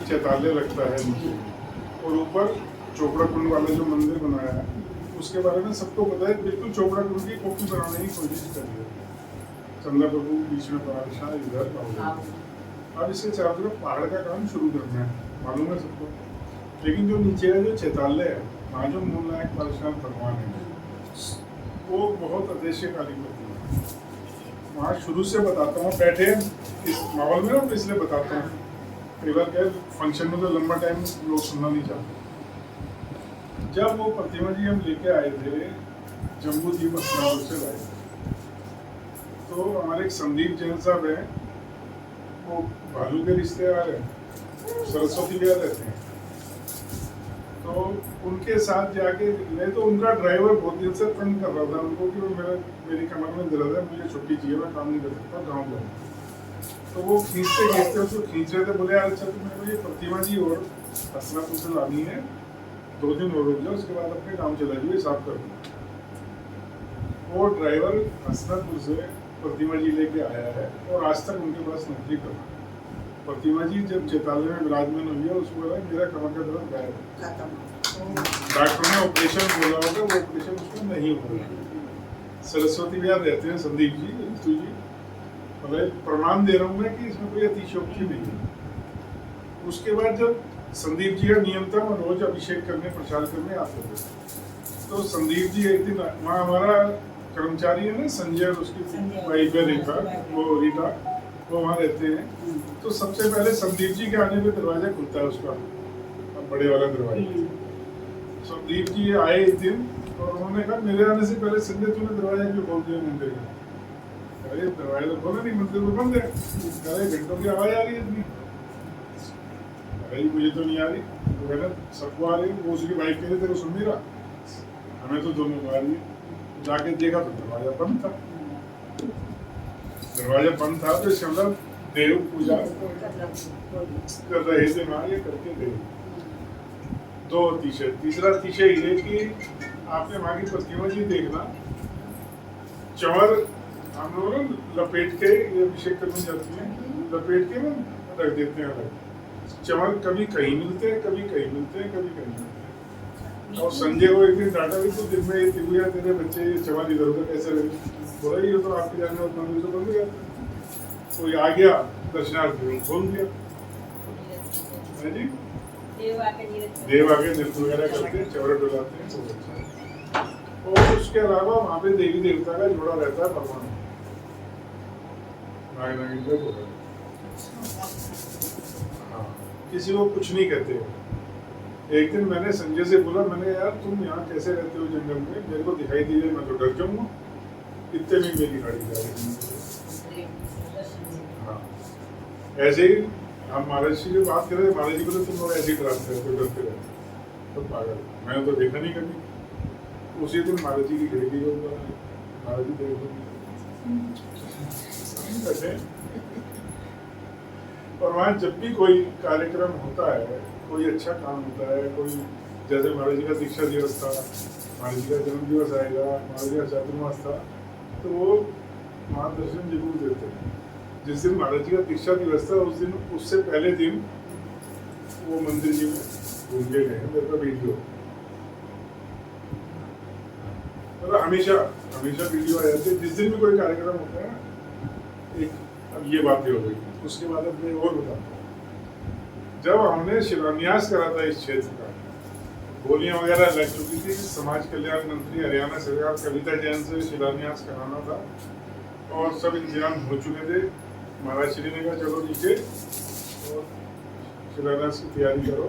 चैताल्य लगता है नीचे, और ऊपर चोपड़ा कुंड वाला जो मंदिर बनाया है उसके बारे में सबको पता है। बिल्कुल चोपड़ा कुंड की कॉपी बनाने की कोशिश करी है। चंदा प्रभु बीच में बादशाह इधर बाहुबली। अब इसके चारों तरफ पहाड़ का काम शुरू करना है, मालूम है सबको। लेकिन जो नीचे है जो चैताल्य है, वहाँ जो मूल नायक पारशुराम भगवान है वो बहुत अदेश्यकारी प्रतिमा है। वहाँ शुरू से बताता हूँ, बैठे इस माहौल में ना, तो इसलिए बताता हूँ। कई बार क्या फंक्शन में तो लंबा टाइम लोग सुनना नहीं चाहते। जब वो प्रतिमा जी हम लेके आए थे जम्मू द्वीप से लाए, तो हमारे एक संदीप जैन साहब है, वो भालू के रिश्तेदार है, सरस्वती विहार रहते हैं। तो उनके साथ जाके गए, तो उनका ड्राइवर बहुत दिन से तंग कर रहा था उनको कि मेरी कमर में दर्द है, मुझे छुट्टी चाहिए, मैं काम नहीं कर सकता, गाँव जाऊँ। तो वो खींचते उसको खींच रहे थे। बोले यार अच्छा तुम्हें मुझे प्रतिमा जी और हसनापुर से लानी है, 2 दिन और रुक जाओ, उसके बाद अपने काम चला जाइए, साफ कर दो। वो ड्राइवर हसनापुर से प्रतिमा जी लेके आया है और आज तक उनके पास नौकरी कर रहा है। प्रतिमा जी जब चैताल्य में विराजमान हुई है, उसको बोला मेरा कमर का दर्द गायब है। डॉक्टर ने ऑपरेशन बोला होगा, वो ऑपरेशन उसको नहीं हो रहा। सरस्वती विहार रहते हैं संदीप जी, ऋतु जी, मतलब प्रमाण दे रहा हूँ मैं कि इसमें कोई अतिशयोक्ति नहीं है। उसके बाद जब संदीप जी का नियम था, वो रोज अभिषेक करने प्रचार करने आते थे। तो संदीप जी एक दिन वहाँ हमारा कर्मचारी है ना संजय, उसकी वाइफ है रीटा, वो वहाँ रहते हैं। तो सबसे पहले संदीप जी के आने पे दरवाजा खुलता है उसका, बड़े वाला दरवाजा। संदीप जी आए एक दिन और उन्होंने कहा मेरे आने से पहले संजय तूने दरवाजा क्यों खोल दिया मंदिर का? अरे दरवाजा तो खोला नहीं, मंदिर तो बंद है। अरे घंटों की आवाज आ रही है इतनी। अरे मुझे तो नहीं आ रही। तो कहना सबको आ रही है। वो उसकी वाइफ कह रही तेरे को सुन नहीं रहा, हमें तो दोनों को आ रही है। जाके देखा तो दरवाजा बंद था। दरवाजा बंद था तो इसका मतलब देव पूजा कर रहे थे वहाँ, ये करके देव। 2 अतिशय। तीसरा अतिशय ये कि आपने वहाँ की प्रतिमा जी देखना, चंवर हम लोग लपेट के ये अभिषेक करने जाती है, लपेट के ना रख देते हैं अलग। चंवर कभी कहीं मिलते हैं, कभी कहीं मिलते हैं, कभी कहीं मिलते हैं। और संजय को एक दिन डांटा भी, तो दिन में ये दिव्या तेरे बच्चे ये चंवर इधर उधर कैसे रहे? बोला ये तो आपके जाने और मंदिर तो बंद गया। कोई आ गया दर्शनार्थी खोल दिया है जी। देव आके नृत्य वगैरह करते हैं, चवर डुलाते हैं। और उसके अलावा वहाँ पे देवी देवता का जोड़ा रहता है भगवान नाग नागिन का जोड़ा। हाँ, किसी को कुछ नहीं कहते। एक दिन मैंने संजय से बोला, मैंने यार तुम यहाँ कैसे रहते हो जंगल में, मेरे को दिखाई दीजिए, मैं तो डर जाऊंगा। इतने में मेरी गाड़ी जा रही। हाँ, ऐसे ही हम महाराज जी की बात कर रहे थे, महाराज जी बोले तुम लोग ऐसे ही डराते रहते हो, डरते रहते तो पागल, मैंने तो देखा नहीं कभी। उसी दिन महाराज जी की खिड़की को महाराज जी देखो। और वहाँ जब भी कोई कार्यक्रम होता है, कोई अच्छा काम होता है, कोई जैसे महाराज जी का दीक्षा दिवस था, महाराज जी का जन्म दिवस आएगा, महाराज जी का चातुर्मास था, तो वो वहाँ दर्शन जरूर देते हैं। जिस दिन महाराज जी का दीक्षा दिवस था उस दिन, उससे पहले दिन वो मंदिर जी में घूम के गए, मेरे का वीडियो मतलब हमेशा वीडियो आ जाते हैं। जिस दिन भी कोई कार्यक्रम होता है ना, एक अब ये बातें हो गई। उसके बाद अब मैं और बताता हूँ, जब हमने शिलान्यास करा था इस क्षेत्र का, गोलियां वगैरह लग चुकी थी, समाज कल्याण मंत्री हरियाणा सरकार कविता जैन से शिलान्यास कराना था और सब इंतजाम हो चुके थे। महाराज श्री ने कहा चलो नीचे और शिलान्यास की तैयारी करो।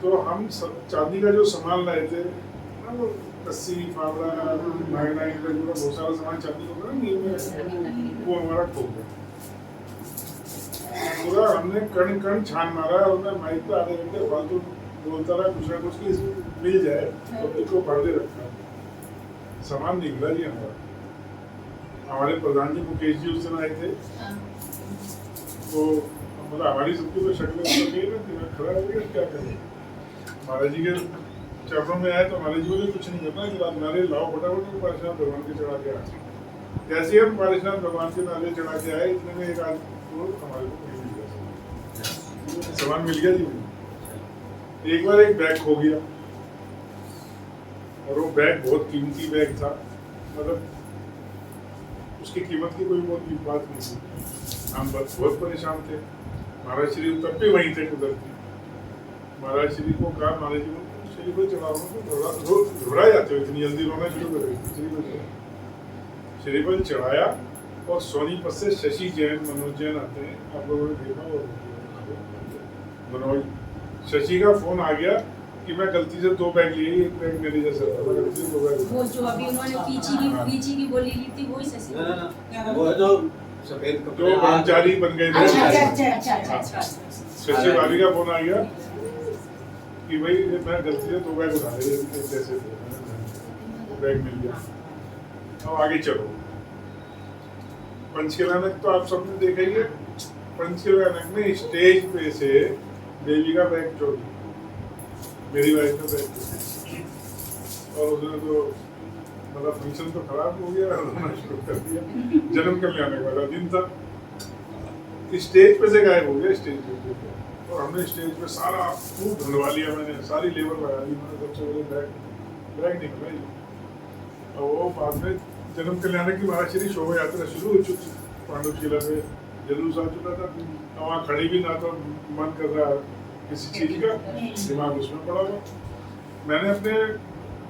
तो हम सब चांदी का जो सामान लाए थे ना, वो कस्सी फावड़ा नागना बहुत सारा सामान चांदी होगा ना, वो हमारा खो गया पूरा। हमने कण कण छान मारा और मैं माइक पे आधे घंटे फालतू बोलता रहा, कुछ ना कुछ की मिल जाए पब्लिक को फायदे रखना। सामान निकला जी हमारे प्रधान जी मुकेश जी उस दिन आए थे, तो मतलब हमारी सबकी तो शक्ल नहीं है ना, खड़ा हो गया क्या करें। महाराज जी के चरणों में आए तो महाराज जी बोले कुछ नहीं करना, कि रात नारे लाओ फटाफट पारशुराम भगवान के चढ़ा के आए। जैसे हम पारशुराम भगवान के नारे चढ़ा के आए, इतने में एक आदमी हमारे को सामान मिल गया जी मुझे। एक बार एक बैग खो गया और वो बैग बहुत कीमती बैग था, मतलब उसकी कीमत की कोई बहुत बड़ी बात नहीं थी। हम बहुत परेशान थे। महाराज श्री तब भी वहीं थे कुदरती। महाराज श्री को कहा, महाराज जी श्री को चढ़ाओ तो घबरा जाते हो, इतनी जल्दी रोना शुरू कर रहे श्री को चढ़ाया और सोनीपत से शशि जैन मनोज जैन आते हैं, आप लोगों ने देखा वो मनोज। शशि का फोन आ गया कि मैं गलती से 2 बैग लिए, एक बैग मेरे जैसा था, मैं गलती से 2 बैग। वो जो अभी उन्होंने पीछी की बोली ली थी वही शशि। वो जो सफेद जो कर्मचारी बन गए थे। अच्छा। शशि भाभी का फोन आ गया कि भाई मैं गलती से 2 बैग उठा लिए, जैसे बैग मिल गया, अब आगे चलो। पंचकल्याणक तो आप सबने देखा ही है। पंचकल्याणक में स्टेज पे से देवी का बैग चोरी, मेरी वाइफ का बैग, और उसने तो मतलब फंक्शन तो खराब हो गया, रोना शुरू कर दिया। जन्म कल्याणक वाला दिन था, स्टेज पे से गायब हो गया स्टेज पे। और हमने स्टेज पे सारा खूब ढूंढवा लिया, मैंने सारी लेबर लगा ली, मैंने सबसे पहले बैग निकला ही। और वो बाद में जन्म कल्याणक की महाराज श्री शोभा यात्रा शुरू हो चुकी, पांडव किला में जुलूस आ चुका था। वहाँ खड़ी भी ना तो मन कर रहा किसी चीज का, दिमाग उसमें पड़ा हुआ। मैंने अपने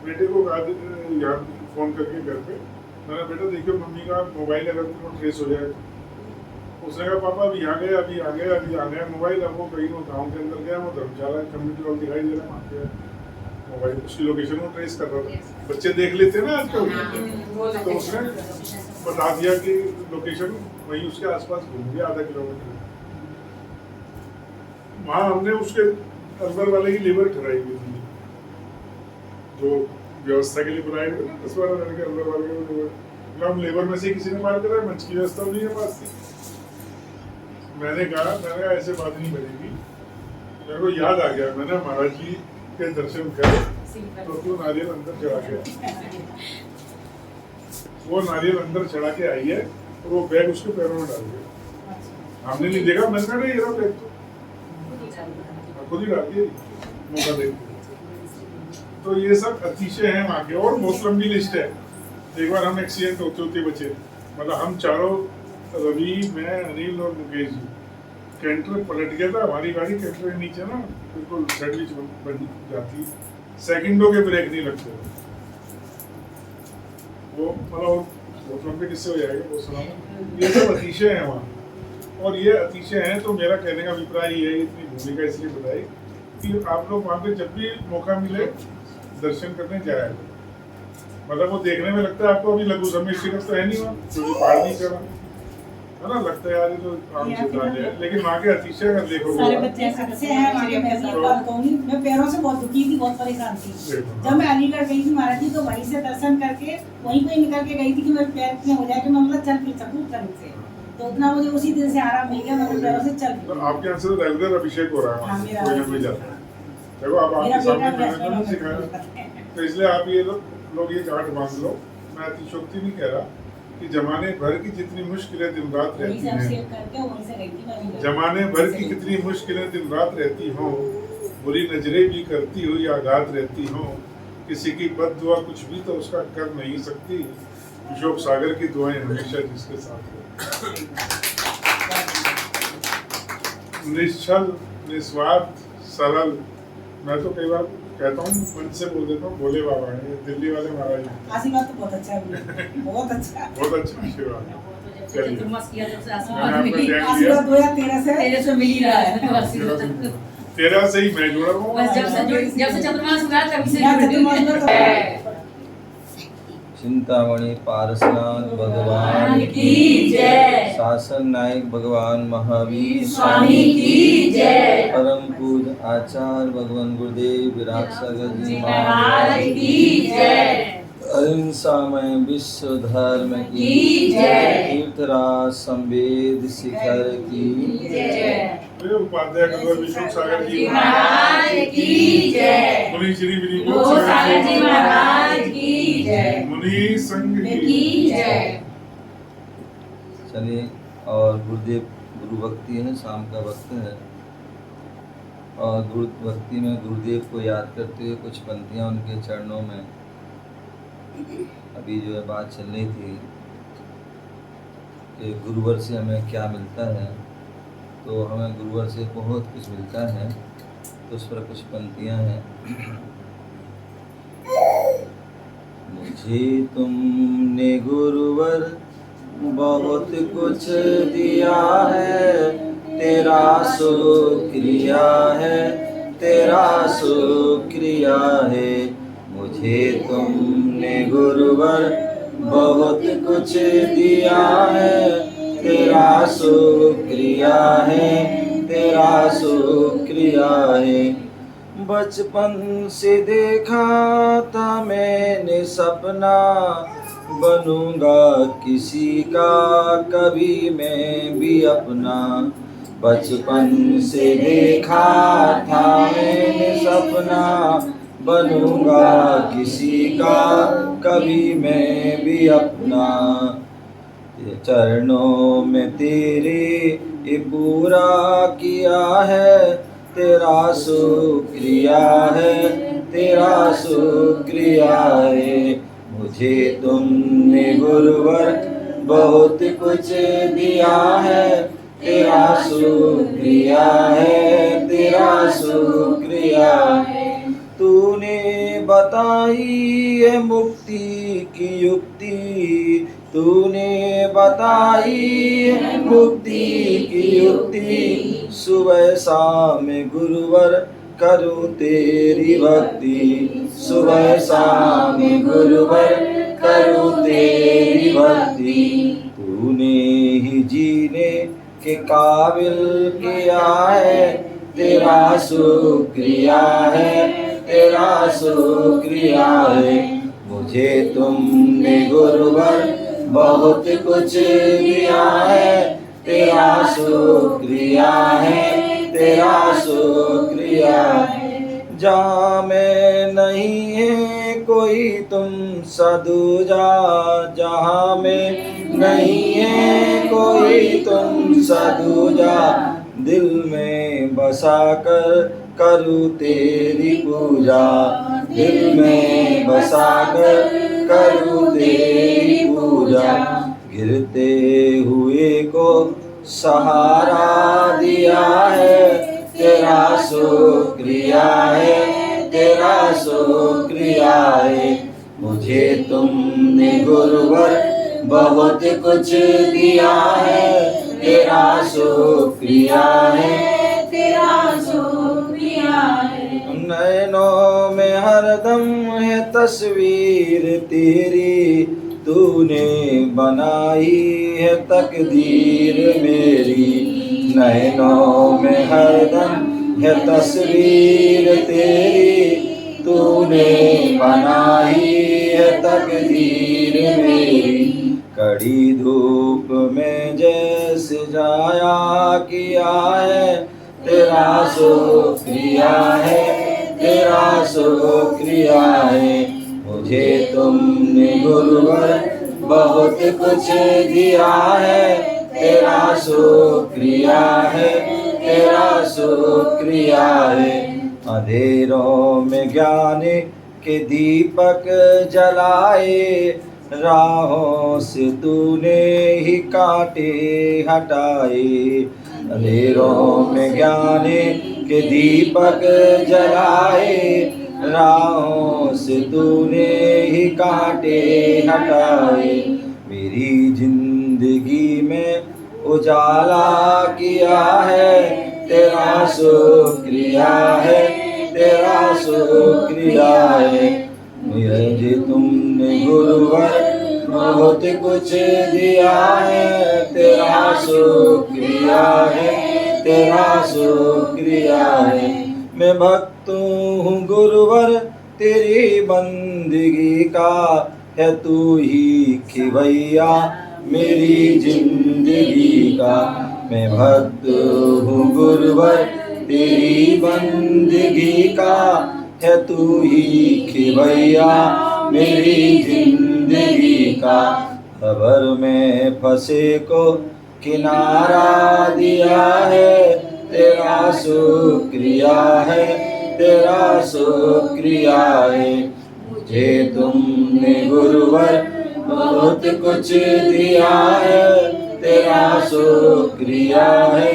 बेटे को कहा यहाँ फोन करके घर पे, मैंने बेटा देखियो मम्मी का मोबाइल अगर तुमको ट्रेस हो जाए। उसने कहा पापा अभी आ गया मोबाइल। अब वो कहीं वो गाँव के अंदर गया, वो धर्मशाला कम्युनिटी हॉल दिखाई दे रहा है, वहाँ पे मोबाइल उसकी लोकेशन को ट्रेस कर रहा था। बच्चे देख लेते हैं ना आजकल, तो उसने बता दिया कि लोकेशन वहीं उसके आसपास घूम गया आधा किलोमीटर। वहाँ हमने उसके अंदर वाले की लेबर ठहराई हुई थी, जो व्यवस्था के लिए बुलाए थे ना 10-12 लड़के अंदर वाले के लेबर। हम लेबर में से किसी ने बात करा, मंच की व्यवस्था नहीं है पास थी। मैंने कहा ऐसे बात नहीं बनेगी। मेरे को याद आ गया, मैंने महाराज जी के दर्शन करे तो क्यों नारियल अंदर चढ़ा के, वो नारियल अंदर चढ़ा के आई है और वो बैग उसके पैरों में डाल दिया। हमने नहीं देखा, मैंने कहा ये बैग तो खुद ही डाल दिया मौका देख। तो ये सब अतिशय हैं वहाँ के। और बहुत लंबी लिस्ट है। एक बार हम एक्सीडेंट होते बचे, मतलब हम चारों, रवि, मैं, अनिल और मुकेश जी, कैंटर पलट गया था। हमारी गाड़ी कैंटर के नीचे ना बिल्कुल सैंडविच बन जाती, सेकंडों के ब्रेक नहीं लगते। वो मतलब बहुत लंबे किस्से हो जाएगा, वो सुना। ये सब अतिशय हैं वहाँ, और ये अतिशय हैं। तो मेरा कहने का अभिप्राय ये है, इतनी भूमिका इसलिए बताई कि आप लोग वहाँ पे जब भी मौका मिले दर्शन करने जाए। मतलब वो देखने में लगता है आपको अभी लघु समय शिखर तो है नहीं वहाँ, क्योंकि पहाड़ नहीं चढ़ा है ना, लगता है यार ये तो आम क्षेत्र है। लेकिन वहाँ के अतिशय अगर देखोगे, सारे बच्चे अच्छे हैं वहाँ के। मैं पैरों से बहुत दुखी थी, बहुत परेशान थी। जब मैं अलीगढ़ गई थी महाराज जी, तो वहीं से दर्शन करके वहीं पे निकल के गई थी कि मेरे पैर इतने हो जाए कि मैं मतलब चल फिर सकूँ ढंग से। तो उतना मुझे उसी दिन से आराम मिल गया, मैं पैरों से चल। तो आपके यहाँ से तो रेगुलर अभिषेक हो रहा है, कोई ना कोई जाता है। देखो आप आपके सामने मैंने नहीं सिखाया, तो इसलिए आप ये लोग ये गांठ बांध लो। मैं अतिशोक्ति नहीं कह रहा कि जमाने भर की जितनी मुश्किलें दिन रात रहती हैं, जमाने भर की कितनी मुश्किलें दिन रात रहती हों, बुरी नजरें भी करती हुई आघात रहती हों, किसी की बद्दुआ कुछ भी तो उसका कर नहीं सकती। अशोक सागर की दुआएं हमेशा जिसके साथ हो। निश्चल, निस्वार्थ, सरल। मैं तो कई बार कहता हूँ, मन से बोल देता हूँ, भोले बाबा हैं, दिल्ली वाले महाराज हैं। आशीर्वाद तो बहुत अच्छा है, बहुत अच्छा आशीर्वाद। चलिए, मैंने आशीर्वाद 2013 से मिल ही रहा है। 13 से ही मैं जुड़ा हूँ। बस जब से चतुर्मास हुआ तभी से चिंतामणि पारसनाथ भगवान की जय। शासन नायक भगवान महावीर स्वामी की जय। परम पूज्य आचार्य भगवान गुरुदेव विराट सागर जी महाराज की जय। अहिंसामय विश्व धर्म की जय। तीर्थराज संवेद शिखर की जय। उपाध्याय विष्णु सागर जी महाराज की जय। मुनि श्री सागर जी महाराज की जय। मुनि संघ की जय। चलिए, और गुरुदेव गुरु भक्ति है, शाम का वक्त है, और गुरु भक्ति में गुरुदेव को याद करते हुए कुछ पंक्तियाँ उनके चरणों में। अभी जो है बात चल रही थी कि गुरुवर से हमें क्या मिलता है, तो हमें गुरुवर से बहुत कुछ मिलता है। तो उस पर कुछ पंक्तियाँ हैं। मुझे तुमने गुरुवर बहुत कुछ दिया है, तेरा शुक्रिया है, तेरा शुक्रिया है। मुझे तुमने गुरुवर बहुत कुछ दिया है, तेरा शुक्रिया है, तेरा शुक्रिया है। बचपन से देखा था मैंने सपना, बनूंगा किसी का कभी मैं भी अपना। बचपन से देखा था मैंने सपना, बनूंगा किसी का कभी मैं भी अपना। चरणों में तेरे ये पूरा किया है, तेरा शुक्रिया है, तेरा शुक्रिया है। मुझे तुमने गुरुवर बहुत कुछ दिया है, तेरा शुक्रिया है, तेरा शुक्रिया है। तूने बताई है मुक्ति की युक्ति, तूने बताई है मुक्ति की युक्ति। सुबह शाम गुरुवर करूं तेरी भक्ति, सुबह शाम गुरुवर करूं तेरी भक्ति। तूने ही जीने के काबिल किया है, तेरा शुक्रिया है, तेरा शुक्रिया है। मुझे तुमने गुरुवर बहुत कुछ दिया है, तेरा शुक्रिया है, तेरा शुक्रिया है। जहाँ मैं नहीं है कोई तुम सदूजा, जहाँ में नहीं है कोई तुम सदूजा। दिल में बसा कर करूँ तेरी पूजा, दिल में बसा कर करूँ तेरी पूजा। गिरते हुए को सहारा दिया है, तेरा शुक्रिया है, तेरा शुक्रिया है। मुझे तुमने गुरुवर बहुत कुछ दिया है, तेरा शुक्रिया है, तेरा शुक्रिया है। नैनों में हरदम है तस्वीर तेरी, तूने बनाई है तकदीर मेरी। नैनों में हरदम है तस्वीर तेरी, तूने बनाई है तकदीर मेरी। कड़ी धूप में जैसे जाया किया है, तेरा शुक्रिया है, तेरा शुक्रिया है। मुझे तुमने गुरुवर बहुत कुछ दिया है, तेरा शुक्रिया है, तेरा शुक्रिया है। अंधेरों में ज्ञान के दीपक जलाए, राहों से तूने ही कांटे हटाए। अंधेरों में ज्ञान के दीपक जलाए, राहों से तूने ही कांटे हटाए। मेरी जिंदगी में उजाला किया है, तेरा शुक्रिया है, तेरा शुक्रिया है। मुझे तुमने गुरुवर बहुत कुछ दिया है, तेरा शुक्रिया है, तेरा शुक्रिया है। मैं भक्त हूँ गुरुवर तेरी बंदगी का, है तू ही खिवैया मेरी जिंदगी का। मैं भक्त हूँ गुरुवर तेरी बंदगी का, है तू ही खिवैया मेरी जिंदगी का। खबर में फंसे को किनारा दिया है, तेरा शुक्रिया है, तेरा शुक्रिया है। मुझे तुमने गुरुवर बहुत कुछ दिया है, तेरा शुक्रिया है,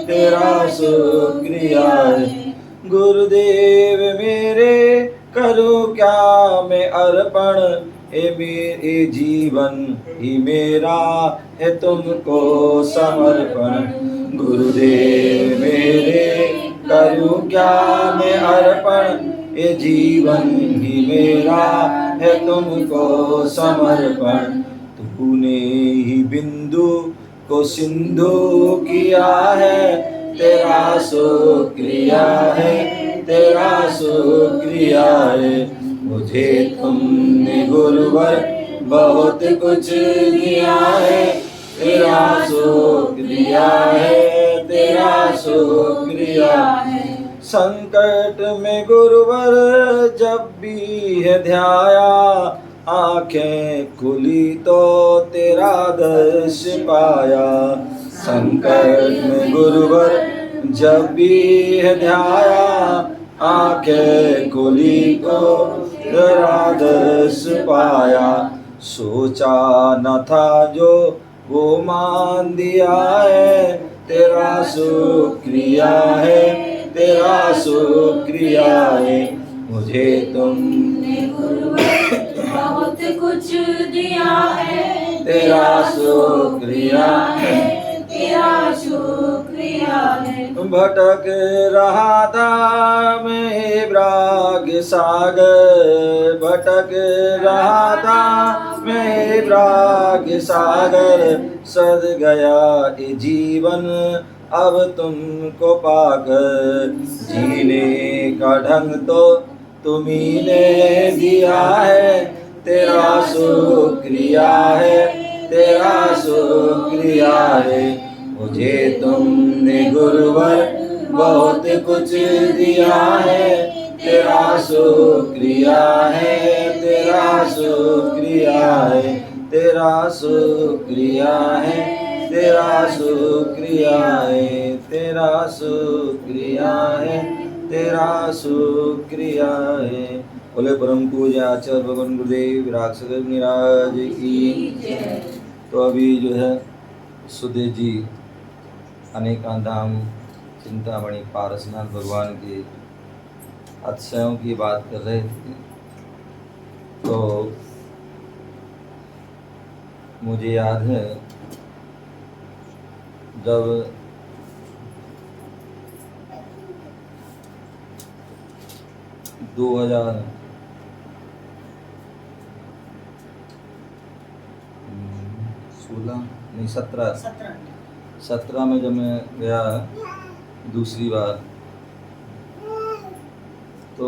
तेरा शुक्रिया है। गुरुदेव मेरे करूं क्या मैं अर्पण, ये जीवन ही मेरा है तुमको समर्पण। गुरुदेव मेरे करूं क्या मैं अर्पण, ये जीवन ही मेरा है तुमको समर्पण। तूने ही बिंदु को सिंधु किया है, तेरा शुक्रिया है, तेरा शुक्रिया है। मुझे तुमने गुरुवर बहुत कुछ दिया है, तेरा शुक्रिया है, तेरा शुक्रिया है। संकट में गुरुवर जब भी है ध्याया, आंखें खुली तो तेरा दर्श पाया। संकट में गुरुवर जब भी है ध्याया, आंखें खुली तो तेरा दर्श पाया। सोचा न था जो वो मान दिया है, तेरा शुक्रिया है, तेरा शुक्रिया है। मुझे तुमने गुरुवर बहुत कुछ दिया है, तेरा शुक्रिया है, तेरा शुक्रिया है। भटक रहा था मैं ब्राग सागर, भटक रहा था मैं ब्राग सागर। सद गया ये जीवन अब तुमको पाकर, जीने का ढंग तो तुम्ही ने दिया है, तेरा शुक्रिया है, तेरा शुक्रिया है। मुझे तुमने गुरुवर बहुत कुछ दिया है, तेरा शुक्रिया है, तेरा शुक्रिया है, तेरा शुक्रिया है, तेरा शुक्रिया है, तेरा शुक्रिया है, तेरा शुक्रिया है। बोले परम पूज्य आचार्य भगवान गुरुदेव विराग सगर निराज की। तो अभी जो है सुदेव जी अनेकांत धाम चिंतामणि पारसनाथ भगवान के अतिशयों की बात कर रहे थे। तो मुझे याद है जब दो हजार 17 में जब मैं गया दूसरी बार, तो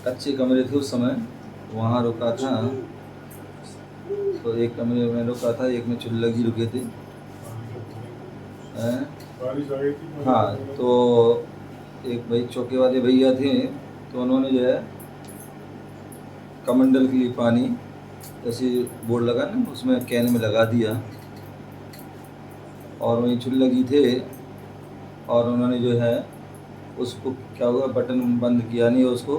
कच्चे कमरे थे उस समय, वहाँ रुका था। तो एक कमरे में रुका था, एक में चुल्लू लगी रुके थे। बारिश आ गई थी। हाँ, तो एक भाई चौके वाले भैया थे, तो उन्होंने जो है कमंडल के लिए पानी जैसे बोर्ड लगा ना, उसमें कैन में लगा दिया, और वहीं चुल्लू लगी थे। और उन्होंने जो है उसको क्या हुआ, बटन बंद किया नहीं, उसको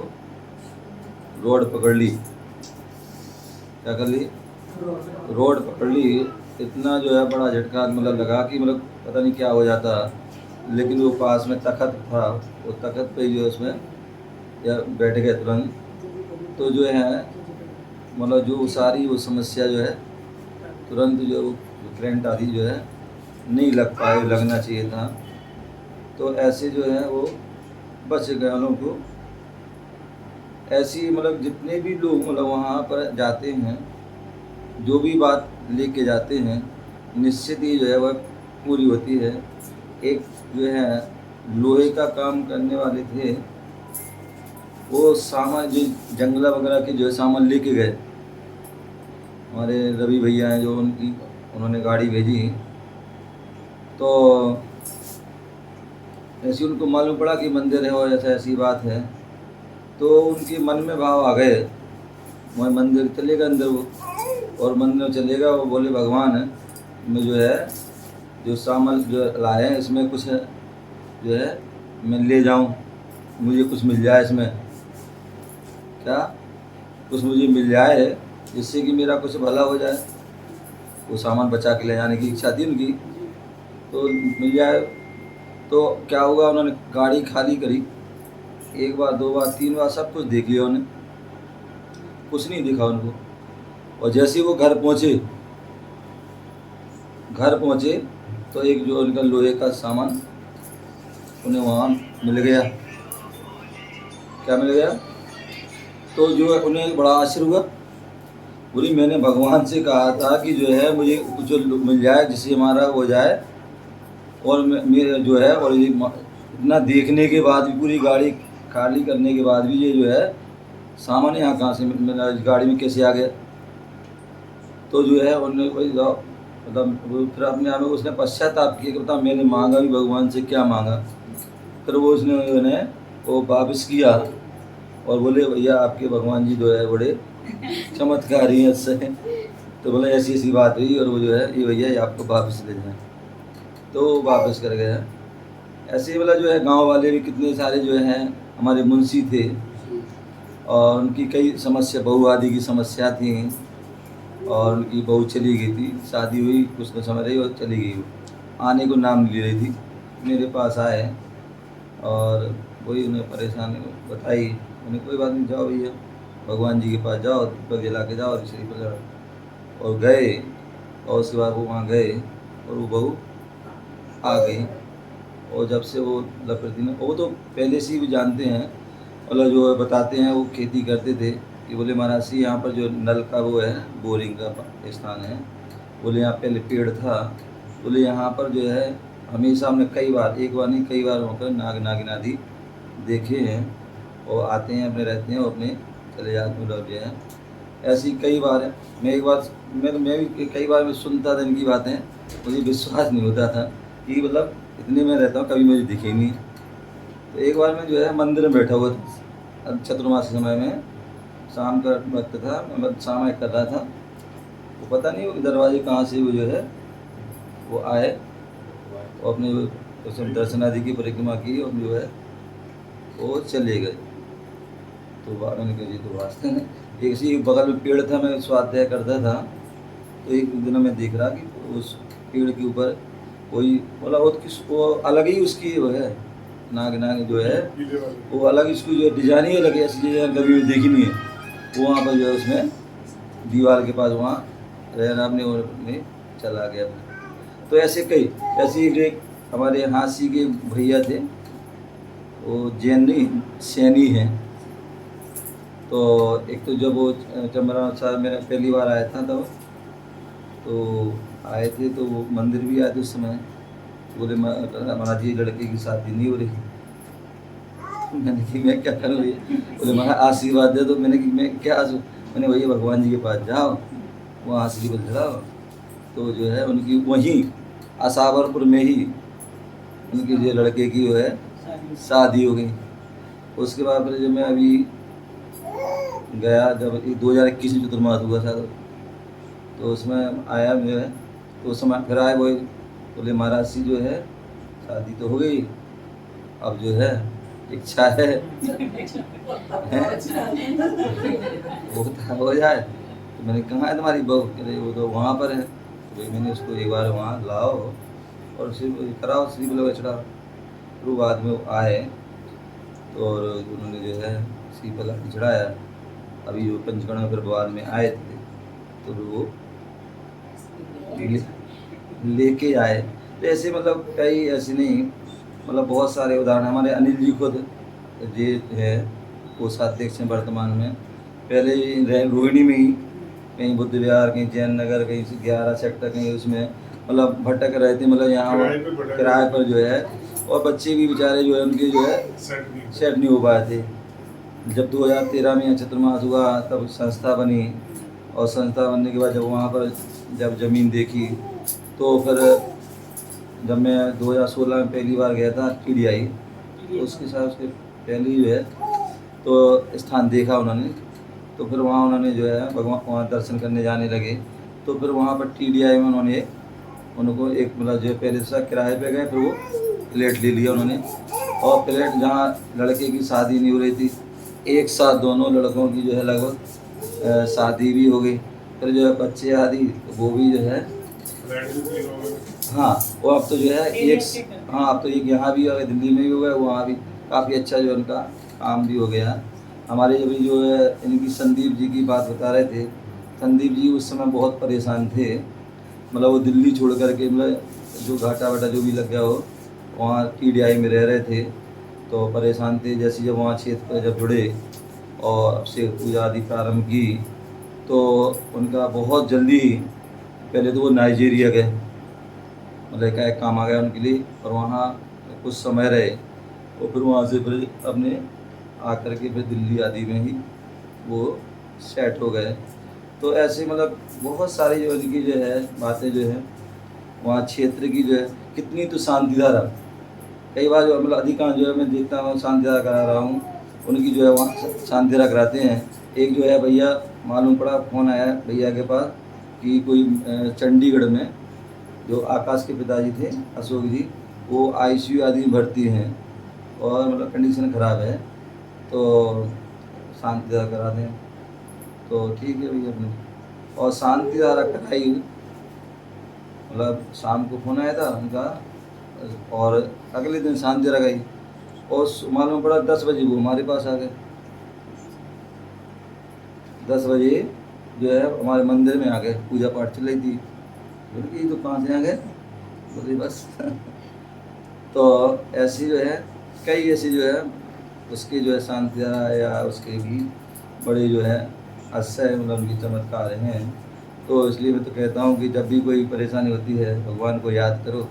रोड पकड़ ली। क्या कर ली? रोड पकड़ ली। इतना जो है बड़ा झटका मतलब लगा कि मतलब पता नहीं क्या हो जाता। लेकिन वो पास में तखत था, वो तखत पे जो उसमें या बैठ गए तुरंत। तो जो है मतलब जो सारी वो समस्या जो है तुरंत जो करंट आदि जो है नहीं लग पाए, लगना चाहिए था। तो ऐसे जो है वो बच गए उन को। ऐसी मतलब जितने भी लोग मतलब वहाँ पर जाते हैं, जो भी बात लेके जाते हैं, निश्चित ही जो है वह पूरी होती है। एक जो है लोहे का काम करने वाले थे, वो सामान जो जंगला वगैरह के जो है सामान लेके गए। हमारे रवि भैया हैं जो, उन्होंने गाड़ी भेजी। तो ऐसे उनको मालूम पड़ा कि मंदिर है और ऐसा ऐसी बात है, तो उनके मन में भाव आ गए, मैं मंदिर चलेगा अंदर वो, और मंदिर चलेगा। वो बोले भगवान मैं जो है जो सामान जो लाए हैं इसमें कुछ जो है मैं ले जाऊं, मुझे कुछ मिल जाए इसमें, क्या कुछ मुझे मिल जाए जिससे कि मेरा कुछ भला हो जाए। वो सामान बचा के ले जाने की इच्छा थी उनकी, तो मिल जाए। तो क्या हुआ, उन्होंने गाड़ी खाली करी, 1 बार 2 बार 3 बार सब कुछ देख लिया उन्हें, कुछ नहीं दिखा उनको। और जैसे ही वो घर पहुँचे तो एक जो उनका लोहे का सामान उन्हें वहाँ मिल गया। क्या मिल गया? तो जो है उन्हें बड़ा आश्चर्य हुआ। बोली मैंने भगवान से कहा था कि जो है मुझे कुछ मिल जाए जिससे हमारा हो जाए, और मेरे जो है, और ये इतना देखने के बाद भी, पूरी गाड़ी खाली करने के बाद भी, ये जो है सामान यहाँ कहाँ से मेरा गाड़ी में कैसे आ गया। तो जो है उन्होंने कोई मतलब फिर अपने आप में उसने पश्चाताप किया कि बता मैंने मांगा भी भगवान से क्या मांगा। फिर वो उसने वो वापस किया और बोले भैया आपके भगवान जी जो है बड़े चमत्कारी हैं इससे। तो बोले ऐसी ऐसी बात हुई, और वो जो है ये भैया ये आपको वापस ले जाए, तो वापस कर गया। ऐसे ही मतलब जो है गांव वाले भी कितने सारे जो हैं हमारे मुंशी थे, और उनकी कई समस्या, बहू आदि की समस्या थी, और उनकी बहू चली गई थी, शादी हुई कुछ न समय रही और चली गई, आने को नाम ले रही थी। मेरे पास आए और वही उन्हें परेशानी बताई। उन्हें कोई बात नहीं, जाओ भैया भगवान जी के पास जाओ, दीपक जला के जाओ, और शरीफ लगाओ। और गए, और उसके बाद वो वहाँ गए और वो बहू आ गई। और जब से वो लपड़ती ने, वो तो पहले से ही भी जानते हैं, मतलब जो है बताते हैं, वो खेती करते थे कि बोले महाराज जी यहाँ पर जो नल का वो है, बोरिंग का स्थान है, बोले यहाँ पहले पेड़ था, बोले यहाँ पर जो है हमेशा हमने कई बार, एक बार नहीं कई बार होकर नागिन आदि देखे हैं, और आते हैं अपने रहते हैं और अपने चले जाते हैं, मतलब जो है ऐसी कई बार है। मैं भी कई बार मैं सुनता था इनकी बातें, मुझे विश्वास नहीं होता था कि मतलब इतने में रहता हूँ कभी मुझे दिखे नहीं। तो एक बार मैं जो है मंदिर में बैठा हुआ था, चतुर्मास के समय में, शाम का वक्त था, मैं सामायिक कर रहा था, वो पता नहीं वो दरवाजे कहाँ से वो जो है वो आए, और अपने उसमें दर्शन आदि की परिक्रमा की, और जो है वो चले गए। तो मैंने कहा जी तो वास्ते में एक इसी बगल में पेड़ था, मैं स्वाध्याय करता था, तो एक दिन मैं देख रहा कि उस पेड़ के ऊपर कोई बोला वो अलग ही उसकी वो है, नाग जो है वो अलग, इसकी जो डिजाइन ही अलग है, ऐसी डिजाइन कभी भी देखी नहीं है। वो वहाँ पर जो है उसमें दीवार के पास वहाँ रहना अपने और अपने चला गया। तो ऐसे कई, ऐसे एक हमारे हांसी के भैया थे, वो जैन नहीं सैनी हैं। तो एक तो जब वो चंबरा साहब मेरा पहली बार आया था तब, तो आए थे तो वो मंदिर भी आए थे उस समय, बोले महाराज जी लड़के की शादी नहीं हो रही। मैंने कि मैं क्या करूँ, बोले महाराज आशीर्वाद दे दो। मैंने कि मैं क्या मैंने भैया भगवान जी के पास जाओ, वहाँ आशीर्वाद चढ़ाओ। तो जो है उनकी वहीं आसावरपुर में ही उनके जो लड़के की जो है शादी हो गई। उसके बाद फिर जब मैं अभी गया, जब 2021 में चतुर्मास हुआ था, तो उसमें आया जो है, तो उस समय फिर आए, वो बोले महाराज जी जो है शादी तो हो गई, अब जो है इच्छा है वो हो जाए। तो मैंने कहा है तुम्हारी बहू, अरे वो तो वहाँ पर है। तो भाई मैंने उसको एक बार वहाँ लाओ और सिर्फ कराओ, सिर्फ लगा चढ़ाओ। फिर बाद में वो आए तो और उन्होंने जो है सिर्फ लगा चढ़ाया। अभी जो पंचकर्मा फिर बाद में आए थे तो वो लेके आए। तो ऐसे मतलब कई ऐसे नहीं, मतलब बहुत सारे उदाहरण। हमारे अनिल जी खुद ये है कोषाध्यक्ष हैं वर्तमान में, पहले रोहिणी में ही कहीं बुद्ध विहार, कहीं जैन नगर, कहीं 11 सेक्टर, कहीं उसमें मतलब भटक रहे थे, मतलब यहाँ किराए पर जो है। और बच्चे भी बेचारे जो है उनके जो है सेट नहीं हो पाए थे। जब 2013 में चतुर्मास हुआ तब संस्था बनी, और संस्था बनने के बाद जब वहाँ पर जब ज़मीन देखी, तो फिर जब मैं 2016 में पहली बार गया था TDI, तो उसके साथ उसके पहले जो है तो स्थान देखा उन्होंने। तो फिर वहाँ उन्होंने जो है भगवान वहाँ दर्शन करने जाने लगे। तो फिर वहाँ पर TDI में उन्होंने उनको एक मतलब जो पहले से किराए पे गए, फिर वो प्लेट ले लिया उन्होंने, और प्लेट जहाँ लड़के की शादी नहीं हो रही थी, एक साथ दोनों लड़कों की जो है लगभग शादी भी हो गई। फिर जो है बच्चे आदि वो भी जो है, हाँ वो अब तो जो है एक, हाँ अब तो एक यहाँ भी हो गया, दिल्ली में भी हो गया, वहाँ भी काफ़ी अच्छा जो है उनका काम भी हो गया। हमारे अभी जो है इनकी संदीप जी की बात बता रहे थे, संदीप जी उस समय बहुत परेशान थे, मतलब वो दिल्ली छोड़ करके, मतलब जो घाटा वाटा जो भी लग गया हो, वहाँ TDI में रह रहे थे तो परेशान थे। जैसे जब वहाँ क्षेत्र पर जब जुड़े और अब से पूजा आदि प्रारंभ की, तो उनका बहुत जल्दी, पहले तो वो नाइजीरिया गए, मतलब का एक काम आ गया उनके लिए, और वहाँ कुछ समय रहे, और फिर वहाँ से फिर अपने आकर के फिर दिल्ली आदि में ही वो सेट हो गए। तो ऐसे मतलब बहुत सारी जो उनकी जो है बातें जो है वहाँ क्षेत्र की जो है, कितनी तो शांतिधारा, कई बार जो मतलब अधिकांश जो है मैं देखता हूँ शांतिधारा करा रहा हूँ, उनकी जो है वहाँ शांतिधारा कराते हैं। एक जो है भैया मालूम पड़ा, फ़ोन आया भैया के पास कि कोई चंडीगढ़ में जो आकाश के पिताजी थे अशोक जी, वो ICU आदि में भर्ती हैं और मतलब कंडीशन ख़राब है, तो शांतिधारा करा दें। तो ठीक है भैया अपने, और शांतिधारा कराई, मतलब शाम को फ़ोन आया था उनका, और अगले दिन शांतिधारा गई, और मालूम पड़ा 10 बजे वो हमारे पास आ गए। 10 बजे जो है हमारे मंदिर में आ गए, पूजा पाठ चल रही थी। बोले कि तो कहाँ से आ गए? बोले बस तो ऐसी जो है कई ऐसी जो है उसके जो है शांतिधारा या उसके भी बड़े जो है आश्चर्य मतलब उनकी चमत्कार हैं। तो इसलिए मैं तो कहता हूँ कि जब भी कोई परेशानी होती है भगवान को याद करो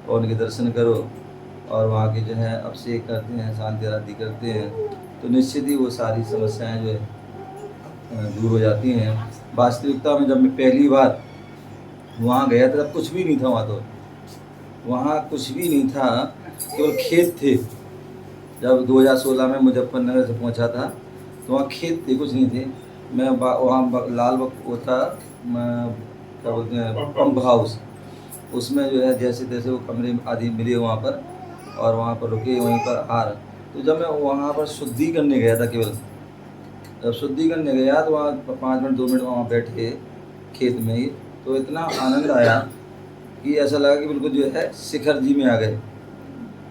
और उनके दर्शन करो, और वहाँ के जो है अभिषेक करते हैं, शांति आरती करते हैं, तो निश्चित ही वो सारी समस्याएं जो है दूर हो जाती हैं। वास्तविकता में जब मैं पहली बार वहाँ गया था तब कुछ भी नहीं था, वहाँ कुछ भी नहीं था, केवल खेत थे। जब 2016 में मुजफ्फरनगर से पहुँचा था तो वहाँ खेत थे, कुछ नहीं थे। मैं वहाँ लाल वो था, क्या बोलते हैं, पंप हाउस, उसमें जो है जैसे तैसे वो कमरे आदि मिले वहाँ पर, और वहाँ पर रुके, वहीं पर हार। तो जब मैं वहाँ पर शुद्धि करने गया था, केवल जब शुद्धि करने गया तो वहाँ 5 मिनट 2 मिनट वहाँ बैठे खेत में ही, तो इतना आनंद आया कि ऐसा लगा कि बिल्कुल जो है शिखर जी में आ गए।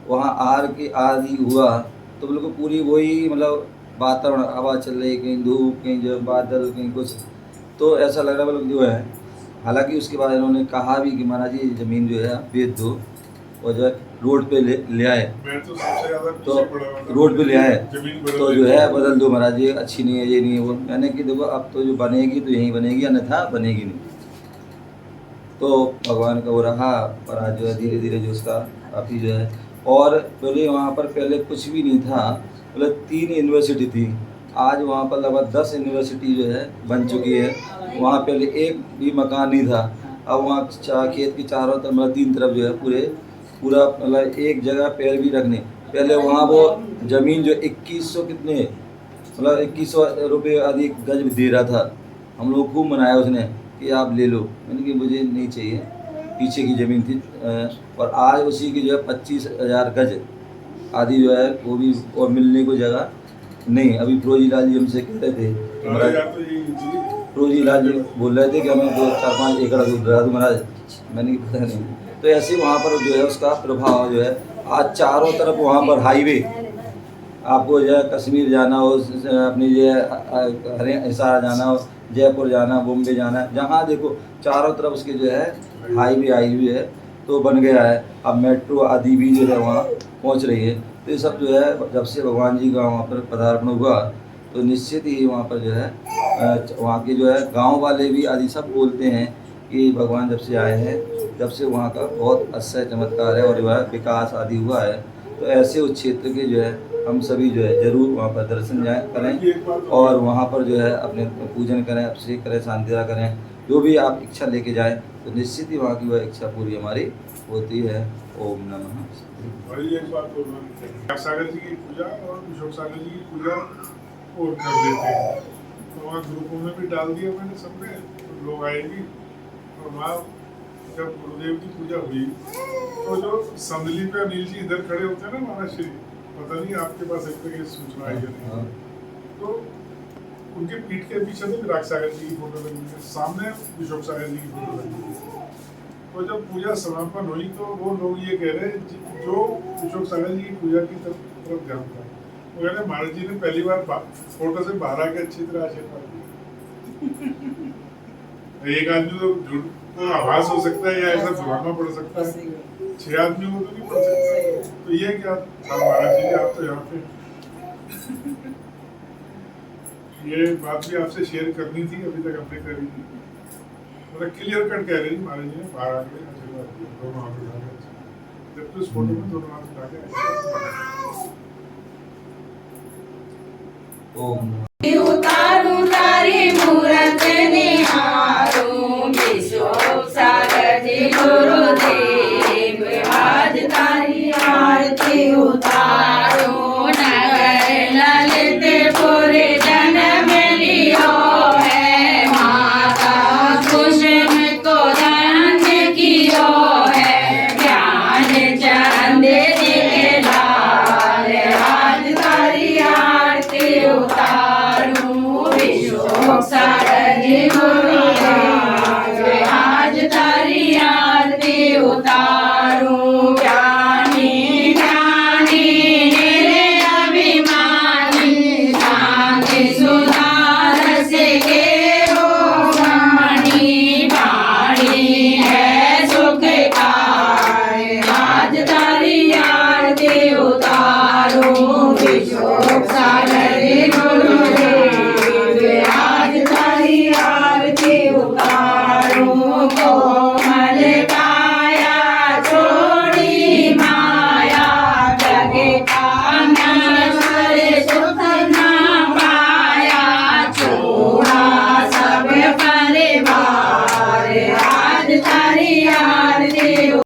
वहाँ आर की आदि हुआ तो बिल्कुल पूरी वही मतलब वातावरण, हवा चल रही, कहीं धूप, कहीं जो बादल, कहीं कुछ, तो ऐसा लग रहा बिल्कुल जो है। हालांकि उसके बाद इन्होंने कहा भी कि महाराज जी ज़मीन जो है आप बेच दो और जो है रोड पे ले आए, मैं तो सबसे ज़्यादा तो पीछे पड़ा हुआ था। रोड पे ले आए जमीन तो जो है बदल दो महाराज जी, अच्छी नहीं है, ये नहीं है वो। मैंने कि देखो अब तो जो बनेगी तो यहीं बनेगी, अन्यथा बनेगी नहीं। तो भगवान का वो रहा, और आज जो है धीरे धीरे जो उसका काफ़ी जो है, और पहले वहाँ पर पहले कुछ भी नहीं था, मतलब 3 यूनिवर्सिटी थी, आज वहाँ पर लगभग 10 यूनिवर्सिटी जो है बन चुकी है। वहाँ पहले एक भी मकान नहीं था, अब वहाँ खेत की चारों तरफ मतलब 3 तरफ जो है पूरा मतलब एक जगह पैर भी रखने। पहले वहाँ वो ज़मीन जो 2100 कितने मतलब 2100 रुपये आदि गज दे रहा था, हम लोग खूब मनाया उसने कि आप ले लो। मैंने कि मुझे नहीं चाहिए, पीछे की ज़मीन थी, और आज उसी की जो है 25,000 गज आदि जो है वो भी, और मिलने को जगह नहीं। अभी फिरोजी लाल जी हमसे कह रहे थे कि महाराज, फिरोजी लाल जी बोल रहे थे कि हमें 4-5 एकड़ दिला दो महाराज। मैंने कि पता नहीं। तो ऐसे वहाँ पर जो है उसका प्रभाव जो है, आज चारों तरफ वहाँ पर हाईवे, आपको जो है कश्मीर जाना हो, अपनी जो है हिसार जाना हो, जयपुर जाना, बॉम्बे जाना, जहाँ देखो चारों तरफ उसके जो है हाईवे है, तो बन गया है। अब मेट्रो आदि भी जो है वहाँ पहुँच रही है। तो ये सब जो है जब से भगवान जी का वहाँ पर पदार्पण हुआ, तो निश्चित ही वहाँ पर जो है वहाँ के जो है गांव वाले भी आदि सब बोलते हैं कि भगवान जब से आए हैं, जब से वहाँ का बहुत अच्छा चमत्कार है और जो है विकास आदि हुआ है। तो ऐसे उस क्षेत्र के जो है हम सभी जो है ज़रूर वहाँ पर दर्शन करें, और वहाँ पर जो है अपने पूजन करें, अभिषेक करें, शांतिरा करें, जो भी आप इच्छा लेके जाएं, तो निश्चित ही वहाँ की वह इच्छा पूरी हमारी होती है। ओम नमः। बड़ी एक बात बोल रहा हूँ, सागर जी की पूजा और अशोक सागर जी की पूजा और कर देते हैं, तो वहाँ ग्रुपों में भी डाल दिया मैंने, सब में लोग आए भी, और वहाँ जब गुरुदेव की पूजा हुई तो जो संदली पे अनिल जी इधर खड़े होते हैं ना महाराज श्री, पता नहीं आपके पास एक ये सूचना आई है हाँ। तो उनके पीठ के पीछे तो विराट सागर जी की फोटो लगी है, सामने विशोक सागर जी की फोटो लगी है। तो जब पूजा समापन हुई तो वो लोग ये कह रहे हैं जो विशोक सागर जी की पूजा की तरफ ध्यान था, वो कह रहे महाराज जी ने पहली बार फोटो से बाहर आके अच्छी तरह आशीर्वाद दिया। एक आदमी तो झूठ तो आभास हो सकता है या ऐसा भुलाना पड़ सकता है, 6 आदमियों को तो नहीं पड़ सकता। तो ये क्या था महाराज जी आप तो यहाँ पे ये बात भी आपसे शेयर करनी थी, अभी तक हमने करी थी। मतलब क्लियर कट कह रही महाराज जी ने बाहर आके आशीर्वाद दिया, दोनों हाथ उठा के, जबकि उस फोटो में दोनों हाथ उठा के ओम उतारूं तारी मूरत निहारूं, विशोक सागर जी गुरुदेव आज तारी आरती उतारूं। नगर ललितपुर जन्म लियो है, माता कुसुम को धन्य कियो है, ज्ञान चंद जी के लाल आज तारी आरती उतारूं। विशोक सागर जी